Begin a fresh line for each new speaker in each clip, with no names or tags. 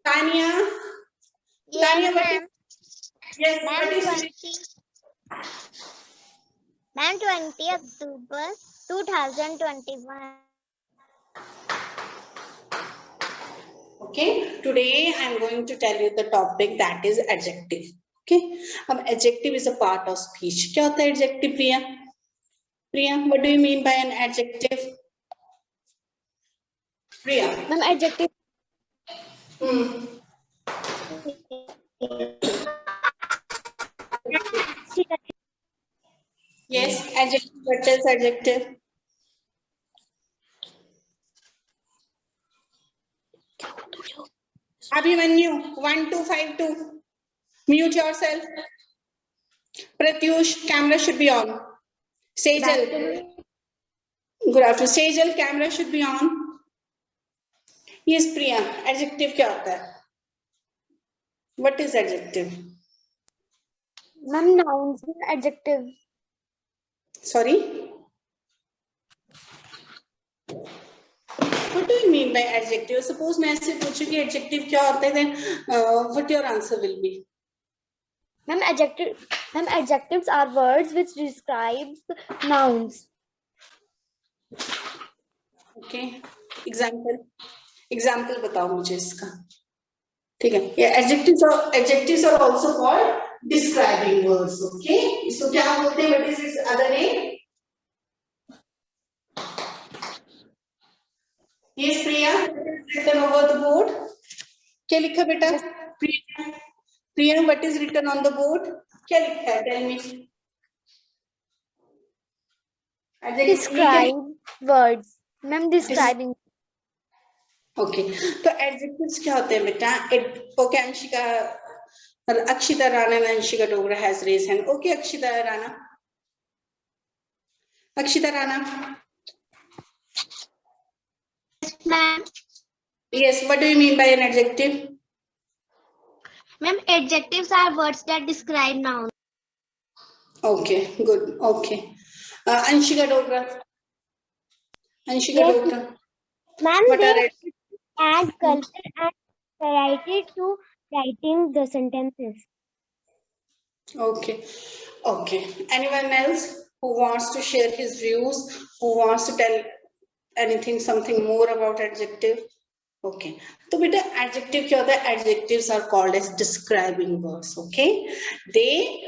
Tanya.
Yes,
Tanya,
ma'am.
yes, what is
20 October 2021.
Okay, today I am going to tell you the topic that is adjective. Okay, adjective is a part of speech. क्या होता है adjective, Priya? Priya, what do you mean by an adjective? Priya.
Ma'am, adjective.
Yes, adjective. What is adjective? Abhimanyu, 1252. Mute yourself. Pratyush, camera should be on. Sejal. Good afternoon. Sejal, camera should be on. Yes, Priya. Adjective क्या होता है? What is adjective?
Ma'am, nouns and adjective.
Sorry? What do you mean by adjective? Suppose मैं ऐसे पूछूं कि adjective क्या होता है, then what your answer will be?
Ma'am, adjectives are words which describes nouns.
Okay. Example बताओ मुझे इसका. ठीक है. Yeah, adjectives are also called describing words. Okay. इसको क्या बोलते हैं? What is its other name? Yes, Priya. Written over the board. क्या लिखा बेटा? Priya, what is written on the board? क्या लिखा है? Tell me.
Describe words. Ma'am, describing.
Okay. तो adjectives क्या होते हैं बेटा? Okay, Anshika, Akshita Rana and Anshika Dogra has raised hand. Okay, Akshita Rana. Akshita Rana.
Ma'am.
Yes, what do you mean by an adjective?
Ma'am, adjectives are words that describe nouns.
Okay, good. Okay. Anshika Dogra. Anshika Dogra.
Ma'am,
What are it?
Add culture and variety to writing the sentences.
Okay. Okay. Anyone else who wants to share his views, who wants to tell anything, something more about adjective? Okay. So beta adjective क्या होता है? Adjectives are called as describing words. Okay. They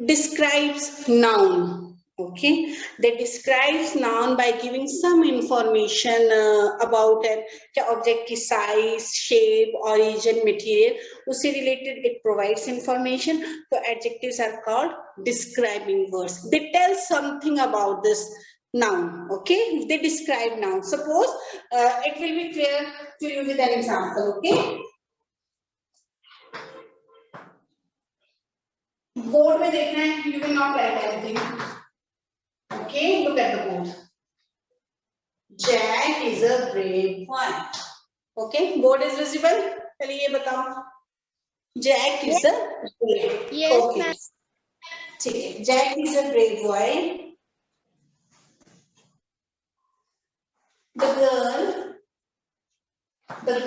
describes noun. Okay, they describes noun by giving some information about an object की size, shape, origin, material. उससे related it provides information. So adjectives are called describing words. They tell something about this noun. Okay, they describe noun. Suppose it will be clear to you with an example. Okay. Board में देखना है, you will not write anything. Okay, look at the board. Jack is a brave one. Okay, board is visible. चलिए ये बताओ. Jack is a brave.
Yes,
okay. ठीक है. Jack is a brave boy. The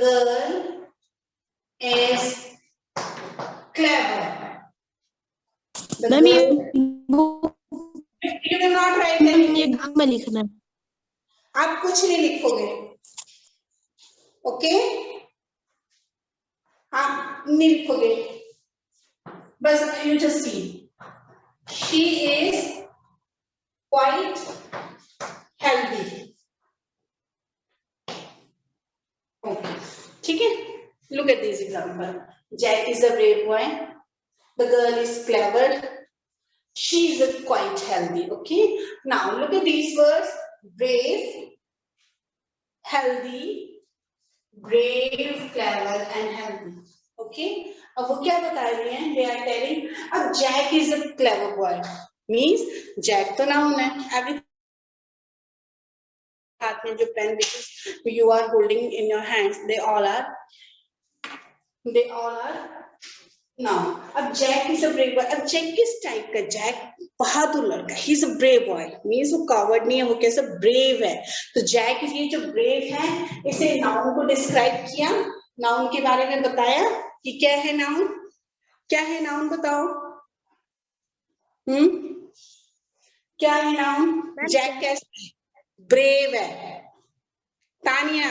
girl is clever. You will not write anything. आप कुछ नहीं लिखोगे. Okay, आप नहीं लिखोगे. बस you just see. She is quite healthy. Okay, ठीक है. Look at this example. Jack is a brave boy. The girl is clever. She is quite healthy. Okay. Now look at these words: brave, healthy, brave, clever, and healthy. Okay. अब वो क्या बता रही हैं? They are telling, अब Jack is a clever boy. Means Jack तो noun है. Everything हाथ में जो pen which you are holding in your hands, they all are noun. अब Jack is a brave boy. अब Jack किस टाइप का? Jack बहादुर लड़का. He is a brave boy. Means वो coward नहीं है, वो कैसा brave है. तो Jack ये जो brave है, इसे noun को describe किया. नाउन के बारे में बताया कि क्या है नाउन, क्या है नाउन बताओ। क्या है नाउन? जैक कैसा है? ब्रेव है। Tania,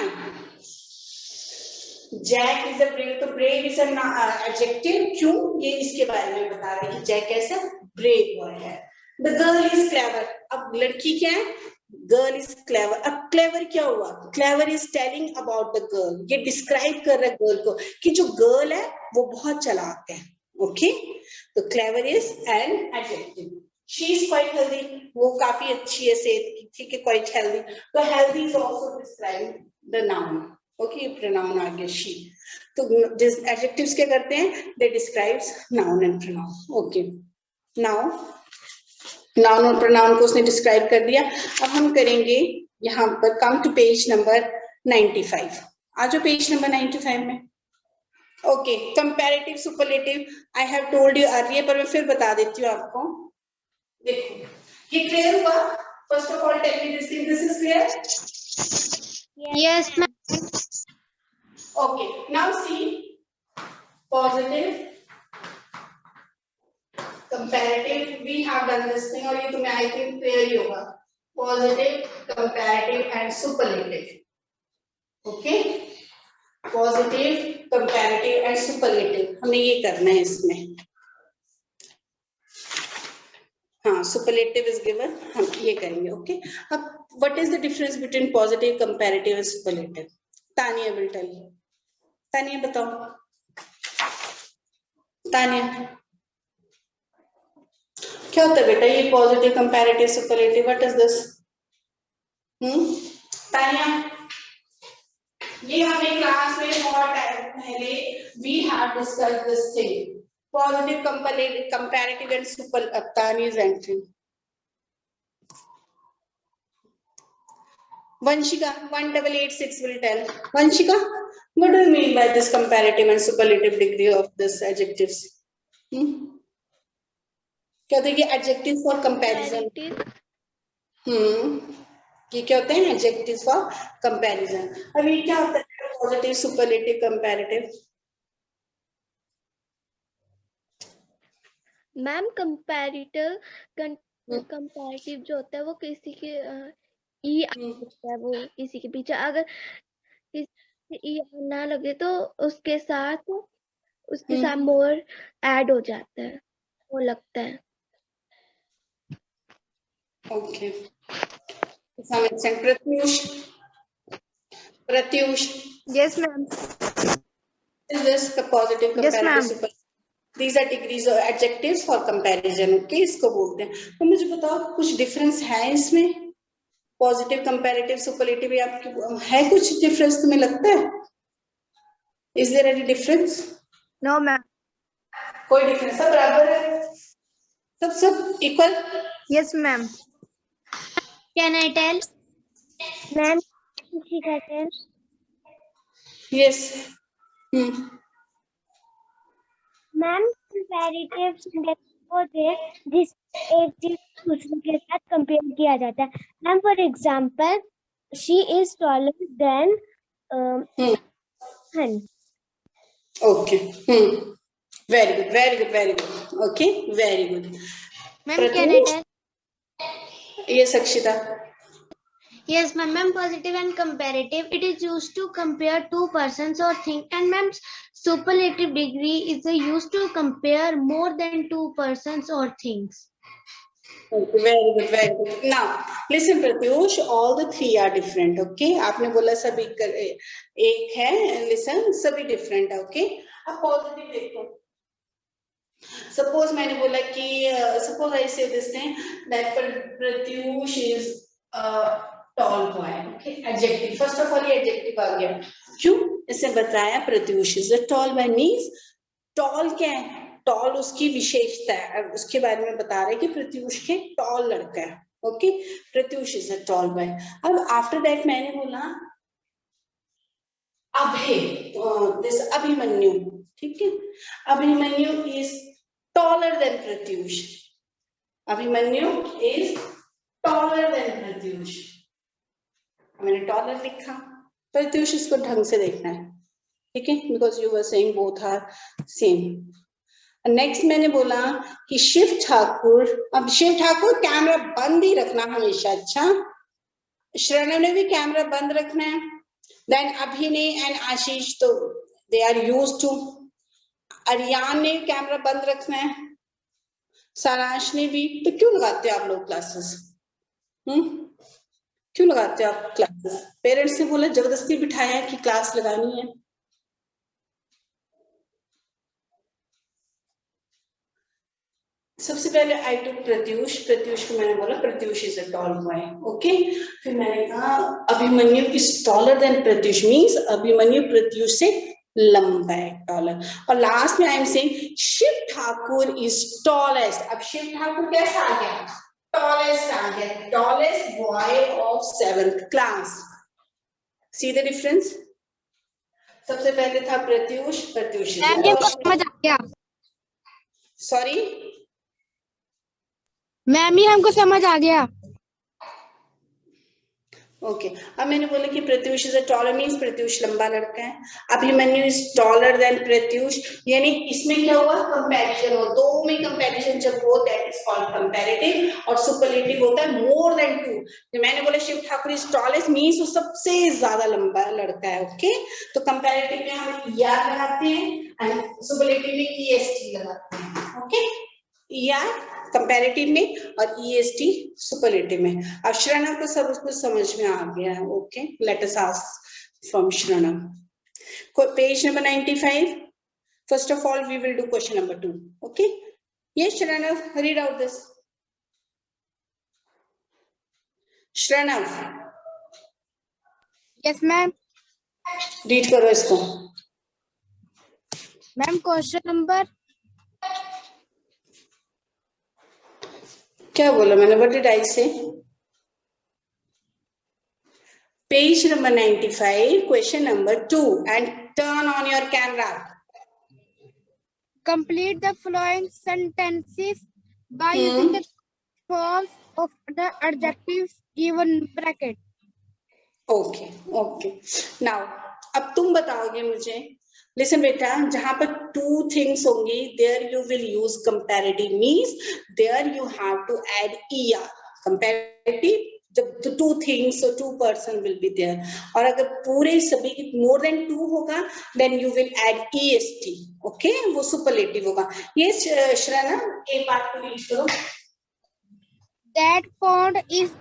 Jack is a brave, तो ब्रेव इज एडजेक्टिव, क्यों? ये इसके बारे में बता रहे हैं कि जैक कैसा ब्रेव बॉय है। द गर्ल इज क्लेवर, अब लड़की क्या है? Girl is clever. अब क्लेवर क्या हुआ? Clever is telling about the girl, ये डिस्क्राइब कर रहा है गर्ल को कि जो गर्ल है वो बहुत चालाक है। ओके, तो clever is an adjective. She is quite healthy, वो काफी अच्छी है, सेहत की, ठीक है, क्वाइट हेल्दी। तो healthy is also describe the noun. Okay, pronoun आ गया शी। तो एडजेक्टिव्स क्या करते हैं? They describes noun and pronoun. Okay, now noun और प्रोनाउन को उसने डिस्क्राइब कर दिया। अब हम करेंगे यहाँ पर, कम टू पेज नंबर 95। आ जाओ पेज नंबर 95 में। Okay, comparative superlative I have told you earlier, पर मैं फिर बता देती हूँ आपको। देखो, ये क्लियर हुआ? First of all tell me this thing, this is clear?
Yes, ma'am.
Okay, now see, positive, comparative, we have done this thing, और ये तुम्हें I think clear ही होगा। Positive, comparative and superlative. Okay, positive, comparative and superlative, हमें ये करना है इसमें। हाँ, superlative is given, हम ये करेंगे। ओके, अब what is the difference between positive, comparative and superlative? Tania will tell you। Tania बताओ, तानिया क्या होता है बेटा ये positive, comparative, superlative? What is this? Tania, ये हमने क्लास में बहुत टाइम पहले we have discussed this thing, positive, comparative and super. Tania is entering. Vanshika 1886 will tell. Vanshika, what do you mean by this comparative and superlative degree of this adjectives? क्या होते हैं ये adjectives for comparison? ये क्या होते हैं? adjectives for comparison. अब ये क्या होता है? Positive, superlative, comparative.
Ma'am comparative जो होता है वो किसी के ई होता है, वो किसी के पीछे अगर किसी ई ना लगे तो उसके साथ मोर ऐड हो जाता है, वो लगता है।
Okay. To some extent, Pratyush.
Yes, ma'am.
Is this the positive, comparative,
ma'am.
super? These are degrees of adjectives for comparison. Okay, इसको बोलते हैं। तो मुझे बताओ कुछ डिफरेंस है इसमें? पॉजिटिव, कंपैरेटिव, सुपरलेटिव, या है कुछ डिफरेंस तुम्हें लगता है? Is there any difference?
No, ma'am.
कोई डिफरेंस? सब बराबर है, सब equal?
Yes, ma'am.
Can I tell? Ma'am, she can tell.
Yes.
Ma'am comparative sentence होते हैं जिस एक चीज दूसरे के साथ कंपेयर किया जाता है। Ma'am for example, she is taller then हन।
Okay. Very good, very good, very good. Okay, very good.
Ma'am can I tell?
Yes, Akshita.
Yes, ma'am. Positive and comparative, it is used to compare two persons or things, and ma'am superlative degree is used to compare more than two persons or things.
Okay, very good, very good. Now, listen, Pratyush, all the three are different. Okay, आपने बोला सभी एक है, listen, सभी different है. Okay, अब positive देखो. Suppose मैंने बोला कि suppose I say this thing that Pratyush is tall boy. Okay, adjective. First of all, ये adjective आ गया. क्यों? इससे बताया Pratyush is a tall boy means tall क्या है? टॉल उसकी विशेषता है, उसके बारे में बता रहे हैं कि प्रत्युष के टॉल लड़का है। Okay, Pratyush is a tall boy. अब आफ्टर दैट मैंने बोला दिस अभिमन्यु, ठीक है, Abhimanyu is taller then Pratyush. Abhimanyu is taller then Pratyush. मैंने टॉलर लिखा, प्रत्युष इसको ढंग से देखना है, ठीक है, because you were saying both are same. Next मैंने बोला कि शिव ठाकुर, अब शिव ठाकुर कैमरा बंद ही रखना हमेशा, अच्छा। श्रणव ने भी कैमरा बंद रखना है। देन अभिनय एंड आशीष तो they are used to. Ariyan ने कैमरा बंद रखना है, सारांश ने भी। तो क्यों लगाते हो आप लोग क्लासेस? क्यों लगाते हो आप क्लासेस? पेरेंट्स ने बोला, जबरदस्ती बिठाया है कि क्लास लगानी है। सबसे पहले आई टू प्रत्यूष को मैंने बोला Pratyush is a tall boy, okay. फिर मैंने कहा Abhimanyu is taller than Pratyush, means Abhimanyu Pratyush से लंबा है, टॉलर। और लास्ट में I am saying Shiv Thakur is tallest. अब शिव ठाकुर कैसा आ गया? टॉलेस्ट आ गया, tallest boy of 7th class. See the difference? सबसे पहले था प्रत्यूष
समझ आ गया।
सॉरी
मैम, ये हमको समझ आ गया।
ओके अब मैंने बोला कि Pratyush is a taller, means Pratyush लंबा लड़का है। Abhimanyu is taller than Pratyush, यानी इसमें क्या हुआ? कंपैरिजन हो, दो में कंपैरिजन जब हो दैट इज कॉल्ड कंपैरेटिव। और सुपरलेटिव होता है मोर देन 2। तो मैंने बोला Shiv Thakur is tallest, means वो सबसे ज्यादा लंबा लड़का है, ओके। तो कंपैरेटिव में हम ईआर लगाते हैं एंड सुपरलेटिव में ईएसटी लगाते हैं, ओके। ईआर कंपैरेटिव में और ईएसटी सुपरलेटिव में। अब श्रणव को सब उसको समझ में आ गया है, okay. Let us ask from Shranav. Page number 95। First of all we will do question number 2, okay. Yes Shranav, read out this. Shranav,
yes ma'am.
Read करो इसको।
मैम क्वेश्चन नंबर,
क्या बोला मैंने? व्हाट डिड आई से? Page number 95, question number 2, and turn on your camera.
complete the following sentences by using the forms of the adjectives given bracket.
Okay, okay. Now, अब तुम बताओगे मुझे। Listen बेटा, जहां पर 2 things होंगी, there you will use comparative, means there you have to add er. Comparative, the 2 things, so 2 person will be there. और अगर पूरे सभी more than 2 होगा, then you will add est, okay? वो superlative होगा। ये श्रना एक बात को रीड करो।
That pond is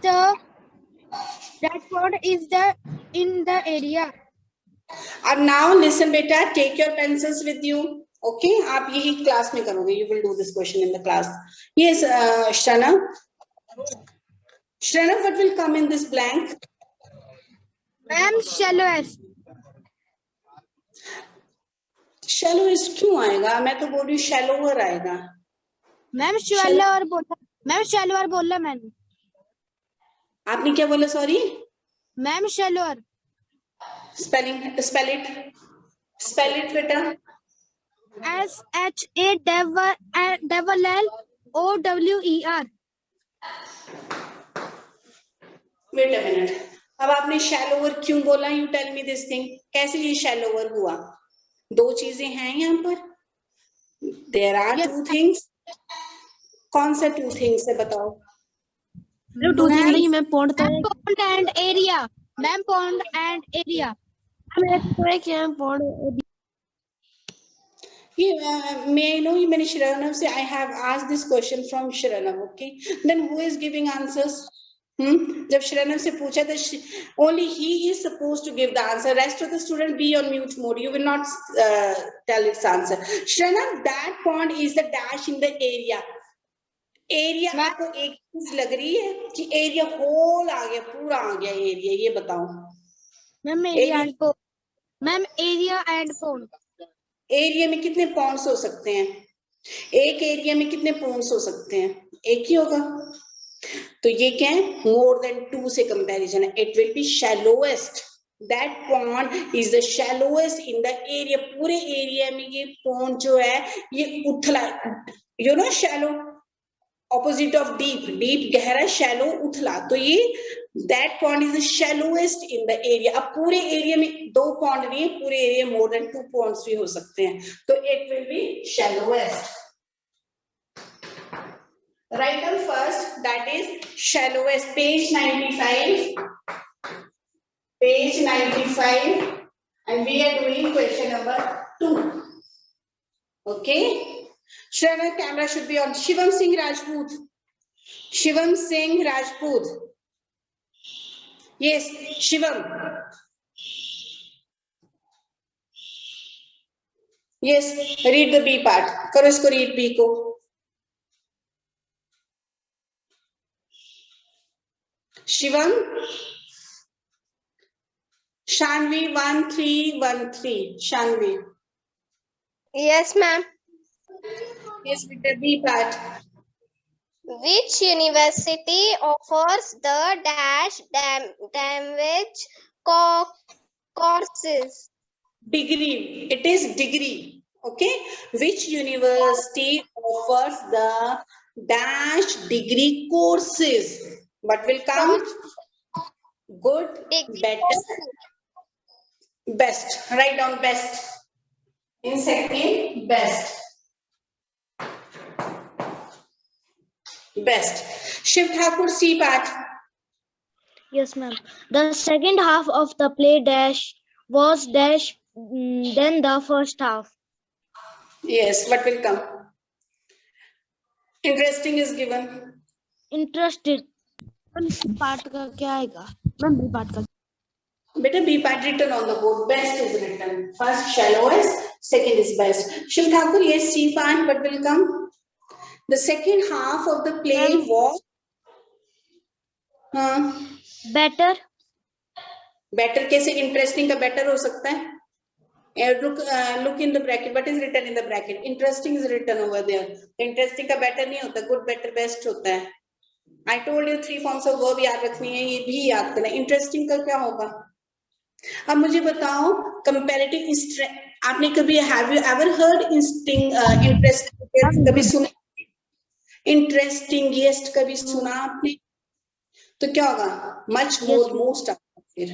in the area.
अब now listen बेटा, take your pencils with you, okay? आप यही क्लास में करोगे, you will do this question in the class. Yes, Shana, what will come in this blank?
Ma'am, shallowest.
Shallowest क्यों आएगा? मैं तो बोल रही हूँ shallower आएगा।
मैम shallower बोला, मैम shallower बोला मैंने।
आपने क्या बोला? Sorry
ma'am shallower।
spell it बेटा।
SHALLOWER।
Wait a minute, अब आपने shallower क्यों बोला? You tell me this thing, कैसे ये shallower हुआ? 2 चीजें हैं यहाँ पर, there are 2 things। कौन सा 2 things है बताओ?
Ma'am pond and area। Ma'am pond and area।
May I know, मैंने Shiranav से I have asked this question from Shiranav, okay? Then who is giving answers? जब Shiranav से पूछा तो only he is supposed to give the answer. Rest of the student be on mute mode. You will not tell its answer. Shiranav, that pond is the dash in the area. Area आपको एक चीज लग रही है कि area whole आ गया, पूरा आ गया एरिया, ये बताओ।
Ma'am area and pond. Ma'am area and pond.
Area में कितने पॉन्ड्स हो सकते हैं? एक एरिया में कितने पॉन्ड्स हो सकते हैं? एक ही होगा। तो ये क्या है? मोर देन 2 से कंपैरिजन है। It will be shallowest. That pond is the shallowest in the area. पूरे एरिया में ये पॉन्ड जो है ये उथला, you know shallow opposite of deep. Deep गहरा, शैलो उथला। तो ये That pond is the shallowest in the area. अब पूरे एरिया में 2 पॉन्ड नहीं है, पूरे एरिया more than 2 ponds भी हो सकते हैं, तो it will be shallowest. Write down first, that is shallowest. Page 95. Page 95, and we are doing question number 2. Okay. Shravan, camera should be on. Shivam Singh Rajput. Shivam Singh Rajput. Yes, Shivam. Yes, read the B part. करो इसको read B को. Shivam. Shanvi 1313. Shanvi.
Yes, ma'am.
Yes, with the B part.
Which university offers the dash damage courses?
Degree. It is degree. Okay. Which university offers the dash degree courses? What will come? Good,
Degree
better,
courses.
best. Write down best. In second, best. Best. Shiv Thakur, C part.
Yes, ma'am. The second half of the play dash was dash than the first half.
Yes, what will come? Interesting is given.
Interested. Part का क्या आएगा? Ma'am B part का.
Better B part written on the board. Best is written. First shallowest, second is best. Shiv Thakur, yes, C part, what will come? The second half of the play was
Better.
better. कैसे interesting का better हो सकता है? Look in the bracket. What is written in the bracket? Interesting is written over there. Interesting का better नहीं होता. Good, better, best होता है. I told you 3 forms of verb याद रखनी है. ये भी याद करना. Interesting का क्या होगा? अब मुझे बताओ comparative strength. आपने कभी have you ever heard interesting कभी सुना? Interestingest कभी सुना आपने? तो क्या होगा? Much more, most फिर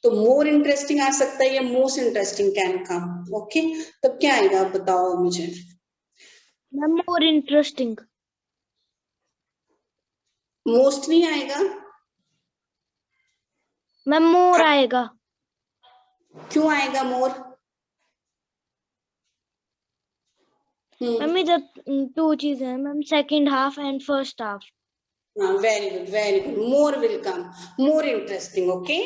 तो more interesting आ सकता है या most interesting can come. Okay, तब क्या आएगा बताओ मुझे.
More interesting.
Most नहीं आएगा.
मैम more आएगा.
क्यों आएगा more?
मैम इधर 2 चीजें हैं ma'am, second half and first half.
Very good, very good. More will come. More interesting. Okay.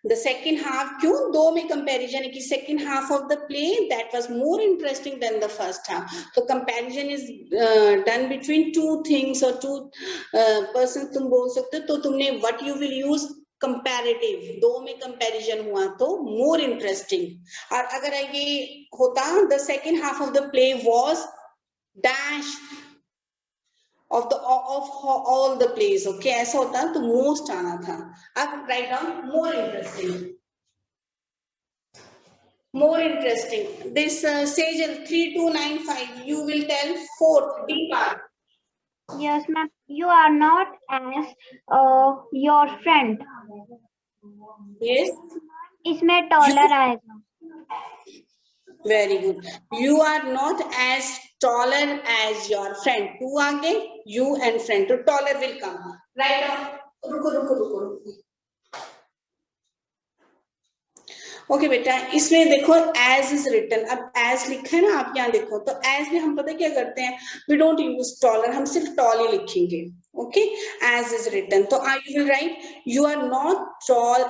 The second half, क्यों? दो में comparison है कि second half of the play that was more interesting than the first half. So comparison is done between 2 things or 2 persons. तुम बोल सकते हो तो तुमने what you will use comparative. दो में comparison हुआ तो more interesting. और अगर ये होता the second half of the play was dash of all the plays. Okay, ऐसा होता तो most आना था. अब write down more interesting. More interesting. This Sejal 3295. You will tell 4th D part.
Yes, ma'am. You are not as your friend.
Yes.
इसमें taller आएगा.
Very good. You are not as taller as your friend. 2 आगे, you and friend. तो taller will come. Write down. रुको. Okay बेटा, इसमें देखो as is written. अब as लिखा है ना, आप यहाँ देखो तो as में हम पता क्या करते हैं, we don't use taller, हम सिर्फ tall ही लिखेंगे. Okay, as is written. तो you will write you are not tall,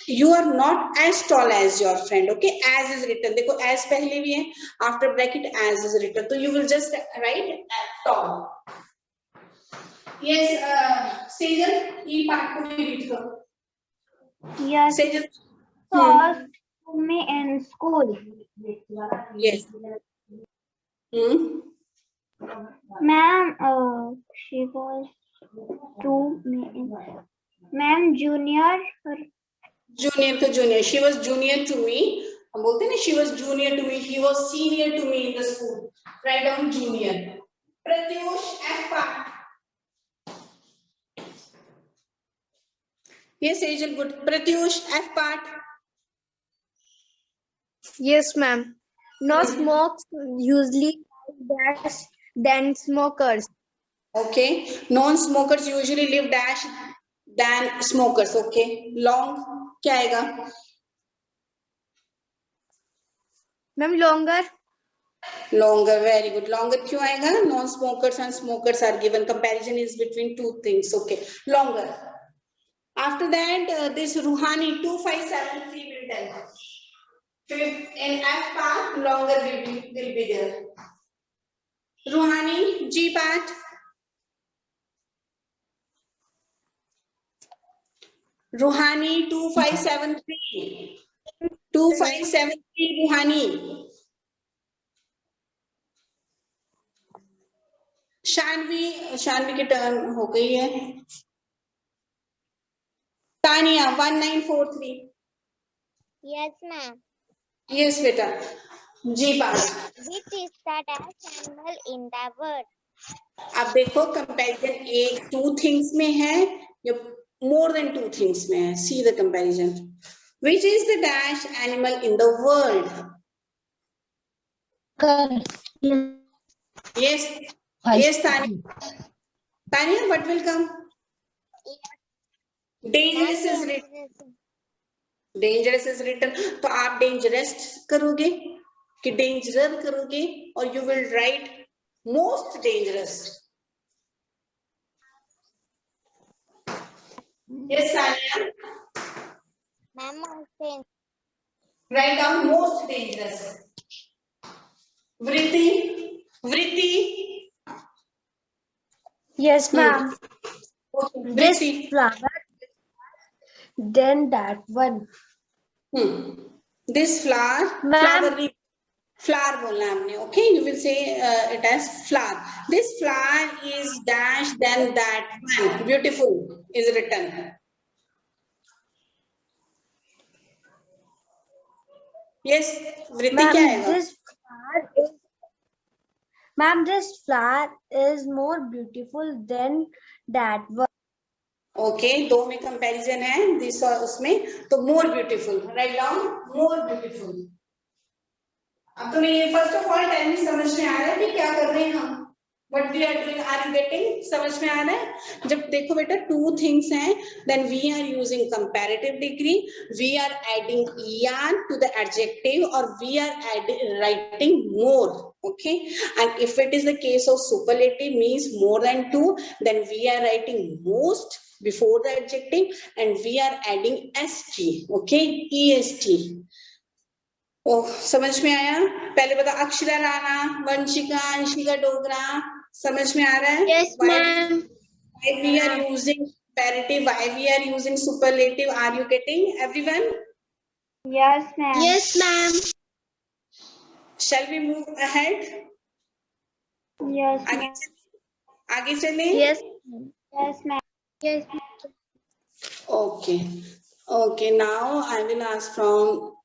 you are not as tall as your friend. Okay, as is written. देखो as पहले भी है, after bracket as is written. तो you will just write tall. Yes, Sejal, ये part को भी read करो.
Yes.
Sejal.
Tall to me in school.
Yes.
Ma'am, she was to me in. Ma'am, junior.
Junior to junior. She was junior to me. हम बोलते हैं ना, she was junior to me. He was senior to me in the school. Write down junior. Pratyush F part. Yes, Angel, good. Pratyush, F part.
Yes, ma'am. No smokes usually dash than smokers.
Okay. Non-smokers usually live dash than smokers. Okay. Long क्या आएगा?
Ma'am, longer.
Longer, very good. Longer क्यों आएगा? Non-smokers and smokers are given. Comparison is between two things. Okay. Longer. After that, this Ruhani 2573 will tell. In F part, longer will be there. Ruhani, G part. Ruhani 2573. 2573 Ruhani. Shanvi की turn हो गई है. Tania 1943.
Yes, ma'am.
Yes बेटा. जी पास.
Which is the dash animal in the world?
अब देखो comparison एक two things में है या मोर देन टू थिंग्स में है. See the comparison. Which is the dash animal in the world? Yes. Yes, Tanya, what will come? Dangerous is written. Dangerous is written. तो आप dangerous करोगे कि dangerous करोगे और you will write most dangerous. Yes, Tanya.
Ma'am, also.
Write down most dangerous. Vritti.
Yes, ma'am. This
Vritti.
flower, then that one.
This flower.
Ma'am.
Flower बोलना है हमने. Okay, you will say it as flower. This flower is dash then that one. Beautiful is written. Yes, Vritti क्या आएगा?
Ma'am, this flower is more beautiful than that one.
Okay, दो में comparison है this और उसमें तो more beautiful. Write down more beautiful. अब तुम्हें ये first of all time समझ में आ रहा है कि क्या कर रहे हैं हम? What we are doing, are you getting? समझ में आ रहा है? जब देखो बेटा two things हैं, then we are using comparative degree, we are adding er to the adjective or we are writing more, okay? And if it is the case of superlative means more than two, then we are writing most before the adjective and we are adding st, okay? est. ओह समझ में आया? पहले बता अक्षरा राणा, वंशिका, अंशिका डोगरा, समझ में आ रहा है?
Yes, ma'am.
Why we are using comparative? Why we are using superlative? Are you getting, everyone?
Yes, ma'am.
Yes, ma'am.
Shall we move ahead?
Yes,
आगे
ma'am.
चले? आगे चले?
Yes.
Yes, ma'am.
Yes.
Okay. Okay. Now I will ask from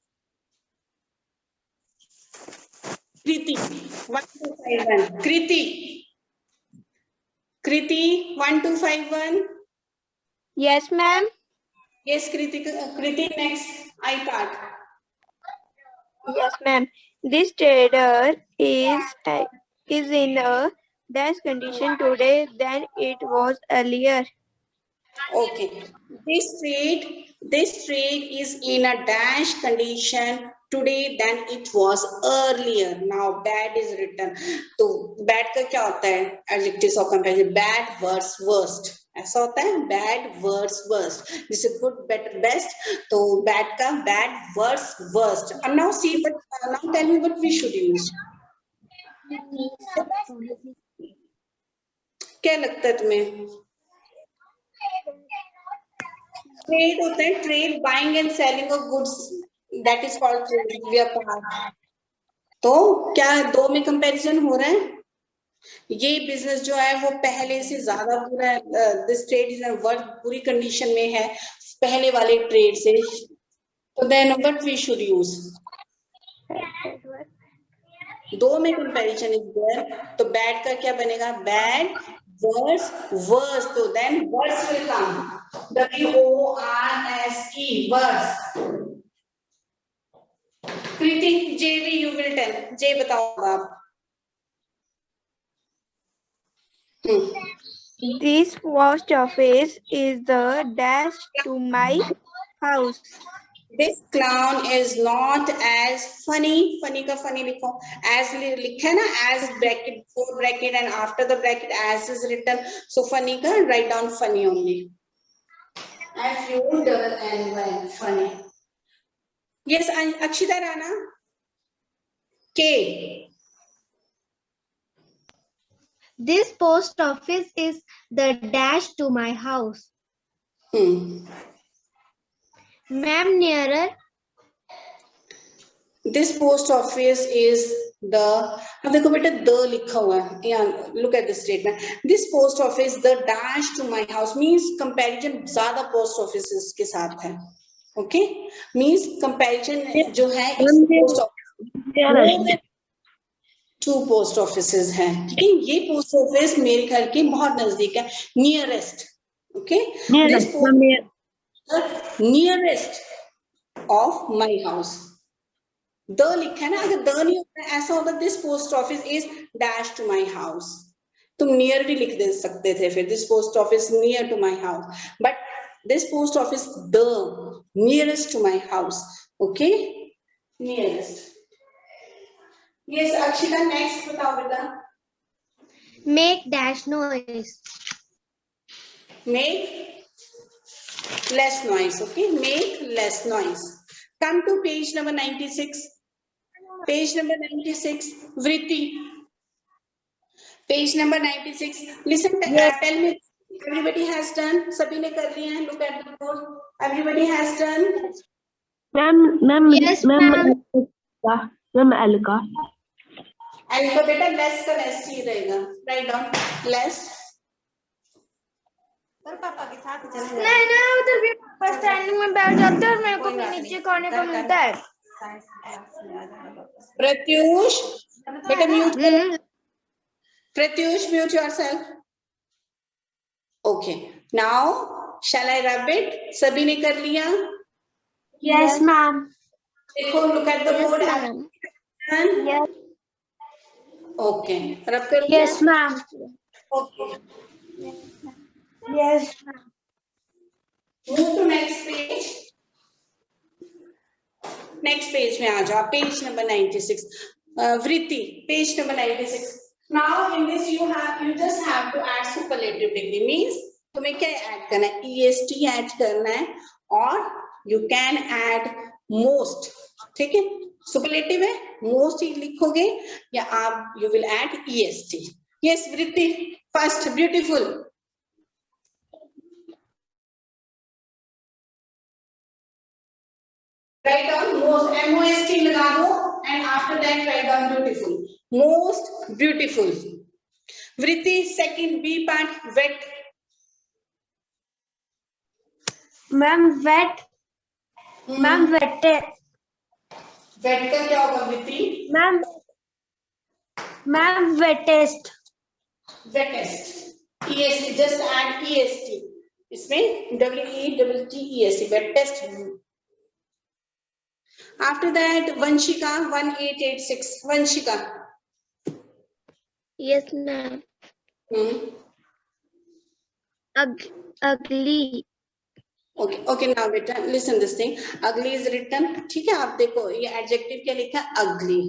Kriti. 1251. Kriti 1251.
Yes, ma'am.
Yes, Kriti next. I part.
Yes, ma'am. This trader is in a dash condition today than it was earlier.
Okay. This trade is in a dash condition today than it was earlier. Now bad is written. तो bad का क्या होता है? Adjectives of comparison. Bad, worse, worst. ऐसा होता है? Bad, worse, worst. This is good, better, best. तो bad का bad, worse, worst. And now see, but now tell me what we should use. क्या लगता है तुम्हें? ट्रेड होता है, trade buying and selling of goods, that is called trade, व्यापार. तो क्या दो में कंपैरिजन हो रहा है? ये बिजनेस जो है वो पहले से ज्यादा पूरा दिस ट्रेड इज वर्थ पूरी कंडीशन में है पहले वाले ट्रेड से. तो then what we should use? दो में कंपैरिजन इज देयर, तो बैड का क्या बनेगा? Bad, Worse, worse. So then worse will come. W-O-R-S-E, worse. Kriti, JV, you will tell. J बताओ आप.
This post office is the dash to my house.
This clown is not as funny. Funny का funny लिखो. As लिखा है ना, as bracket, before bracket and after the bracket as is written. So funny का write down funny only. F-U-N-N-Y, funny. Yes, Akshita Rana. K.
This post office is the dash to my house. Ma'am, nearer.
This post office is the. अब देखो बेटा the लिखा हुआ है. Yeah, look at this statement. This post office, the dash to my house means comparison ज्यादा post offices के साथ है. Okay, means comparison जो है इस post office. Two post offices हैं. ठीक है, ये post office मेरे घर के बहुत नजदीक है. Nearest. Okay. This post the nearest of my house. The लिखा है ना, अगर the नहीं होता ऐसा होता this post office is dash to my house. तुम near भी लिख दे सकते थे फिर this post office near to my house. But this post office the nearest to my house. Okay, nearest. Yes, Akshita, next बताओ बेटा.
Make dash noise.
Make less noise. Okay, make less noise. Come to page number 96. Page number 96. Vritti. Page number 96. Listen. Tell me. Everybody has done. Sabhi ne kar liya hai. Look at the board. Everybody has done.
Ma'am,
Yes, ma'am.
Ma'am, Alka.
And so beta less का less ही रहेगा. Write down less.
नहीं ना, उधर भी बस standing में बैठ जाते हैं और मेरे को भी नीचे खाने को मिलता है.
Pratyush, बेटा mute करो. Pratyush, mute yourself. Okay. Now, shall I rub it? सभी ने कर लिया?
Yes, ma'am.
देखो, look at the board.
Yes.
Okay. Rub कर लिया?
Yes, ma'am.
Okay.
Yes, ma'am.
Move to next page. Next page में आ जाओ. Page number 96. Vritti, page number 96. Now in this you just have to add superlative degree. Means तुम्हें क्या add करना है? EST add करना है और you can add most. ठीक है? Superlative है, most ही लिखोगे या आप you will add EST. Yes, Vritti, first, beautiful. Write down most, M-O-S-T लगा दो and after that write down beautiful. Most beautiful. Vritti, second B part, wet.
Ma'am, wet. Ma'am, wet.
Wet का क्या होगा Vritti?
Ma'am, wettest.
Wettest. EST, just add EST. इसमें W-E-T-T-E-S-T, wettest. After that, Vanshika, 1886. Vanshika.
Yes, ma'am. Ugly.
Okay, now beta, listen this thing. Ugly is written. ठीक है, आप देखो ये adjective क्या लिखा है? Ugly.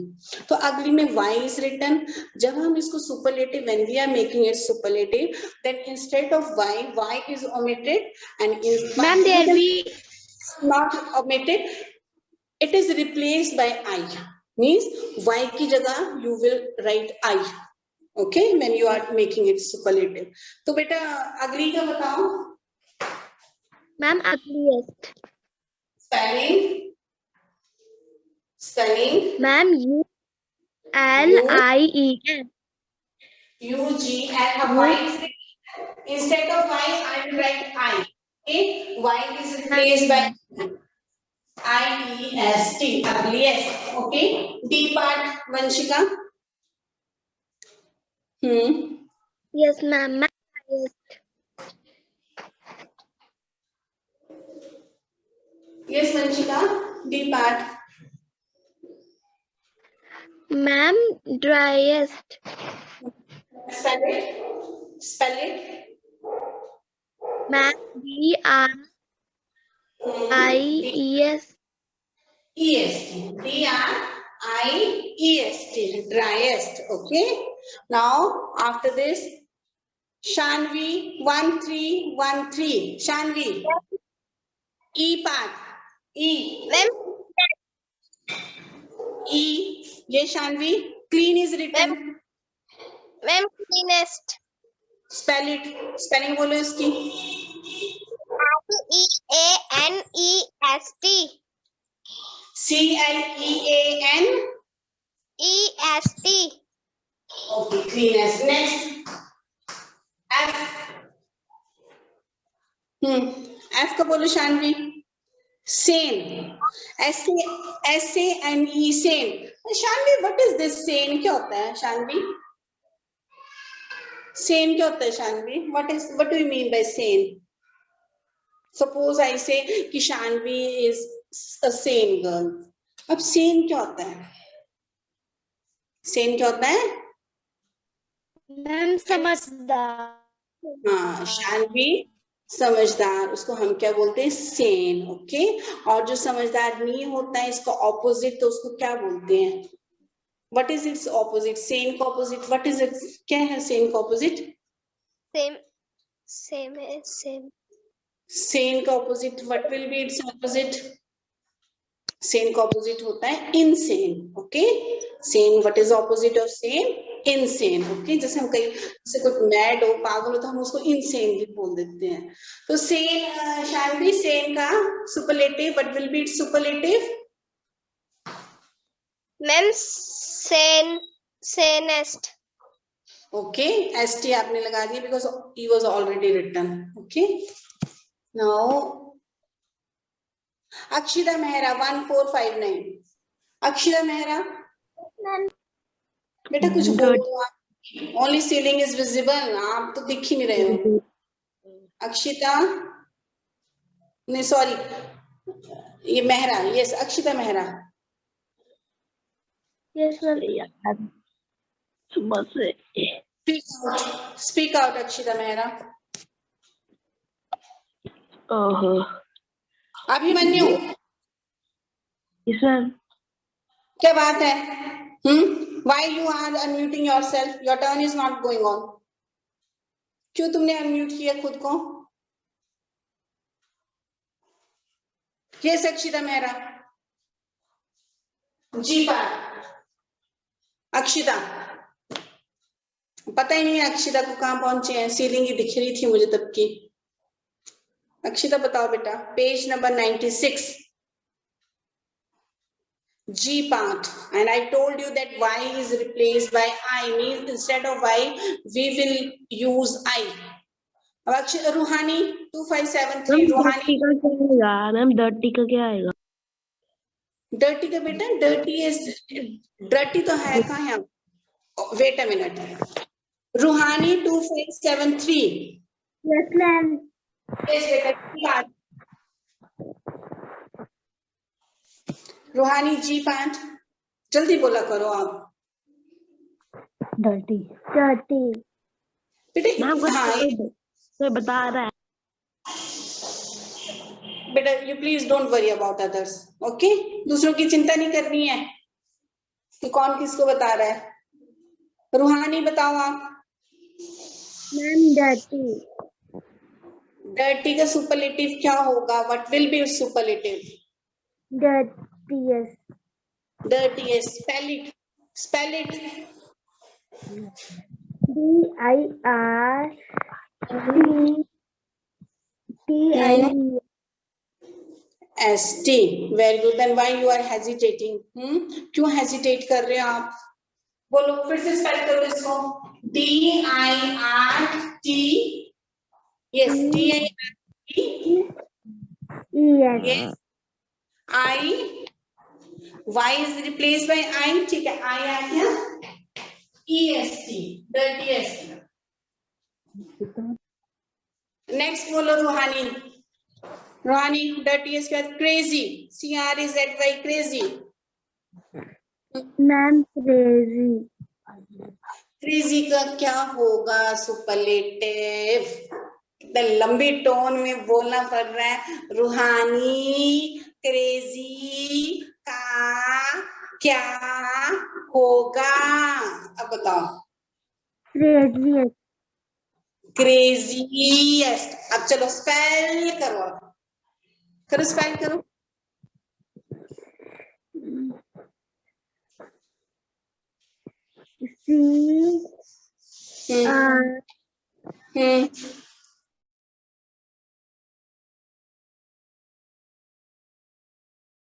तो ugly में y is written. जब हम इसको superlative, when we are making it superlative, then instead of y is omitted, and
Ma'am, there be
not omitted. It is replaced by I. Means y की जगह you will write I. Okay, when you are making it superlative. तो बेटा ugly का बताओ.
Ma'am, ugliest.
Spelling.
Ma'am, U-L-I-E-S.
U-G-L. Y is instead of y, I will write I. Okay, y is replaced by I-E-S-T. Ugliest. Okay. D part, Vanshika.
Yes, ma'am.
Yes, Vanshika, D part.
Ma'am, driest.
Spell it. Spell it.
Ma'am, D-R-I-E-S.
EST. D-R-I-E-S-T. Driest. Okay. Now, after this, Shanvi 1313. Shanvi. E part. E. E. Yes, Shanvi. Clean is written.
Ma'am, cleanest.
Spell it. Spelling बोलो इसकी.
C-E-A-N-E-S-T.
C-L-E-A-N.
E-S-T.
Okay, cleanest. Next. F. F का बोलो Shanvi. Sane. S-A-N-E. Sane. Shanvi, what is this sane? क्या होता है Shanvi? Sane क्या होता है Shanvi? What do you mean by sane? Suppose I say कि Shanvi is a sane girl. अब sane क्या होता है? Sane क्या होता है?
मैम समझदार.
हाँ, शानवी समझदार, उसको हम क्या बोलते हैं? सेन. ओके. और जो समझदार नहीं होता है, इसका ऑपोजिट, तो उसको क्या बोलते हैं? What is its opposite? Sane का ऑपोजिट व्हाट इज इट? क्या है सेन का opposite?
Same as same.
Sane का opposite what will be its opposite? Sane का ऑपोजिट होता है insane. Okay. Sane, what is opposite of sane? Insane. Okay. जैसे हम कहीं, जैसे कोई मैड हो, पागल हो, तो हम उसको इनसेन भी बोल देते हैं. तो सेन, शानवी, सेन का superlative what will be it's superlative?
Ma'am, sanest.
Okay. ST आपने लगा दिया because he was already written. Okay. Now Akshita Mehra 1459. Akshita Mehra, बेटा कुछ बोलो आप. Only ceiling is visible. आप तो दिख ही नहीं रहे हो. अक्षिता, नहीं सॉरी, ये Mehra. Yes, Akshita Mehra.
Yes ma'am. सुबह से.
Speak out Akshita Mehra. Abhimanyu.
Yes ma'am.
क्या बात है? Why you are unmuting yourself? Your turn is not going on. क्यों तुमने अनम्यूट किया खुद को? Yes, अक्षिता मेहरा. जी पार. अक्षिता, पता ही नहीं है अक्षिता को कहाँ पहुंचे हैं. सीलिंग ही दिख रही थी मुझे तब की. अक्षिता बताओ बेटा. Page number 96. G part, and I told you that Y is replaced by I, means instead of Y we will use I. अब अक्षय रूहानी 2573. रूहानी
का क्या आएगा मैम? डर्टी का क्या आएगा?
डर्टी का बेटा, डर्टी तो है कहाँ है? Wait a minute. Ruhani 2573.
Yes, ma'am.
Yes, बेटा. रूहानी जी पांच. जल्दी बोला करो आप.
डर्टी.
बेटा हाँ,
कोई बता रहा है.
बेटा you please don't worry about others. Okay. दूसरों की चिंता नहीं करनी है कि कौन किसको बता रहा है. रूहानी बताओ आप.
Ma'am dirty.
डर्टी का सुपरलेटिव क्या होगा? What will B superlative?
Dirtiest.
Dirtiest. Spell it. DIRTTIEST. Very good. Then why you are hesitating? क्यों hesitate कर रहे हो आप? बोलो फिर से स्पेल करो इसको. DIRT. Yes. DIRT. Yes. I. Y is replaced by I. ठीक है. I आ गया. EST. Dirtiest. नेक्स्ट बोलो रूहानी। रूहानी डर्टीएस्ट के बाद crazy, CREZY crazy.
Ma'am crazy.
Crazy का क्या होगा सुपरलेटिव? कितना लंबी टोन में बोलना पड़ रहा है। रूहानी क्रेजी का क्या होगा? अब बताओ।
क्रेजी।
क्रेजीएस्ट। अब चलो स्पेल करो, करो स्पेल करो।
C
हम्म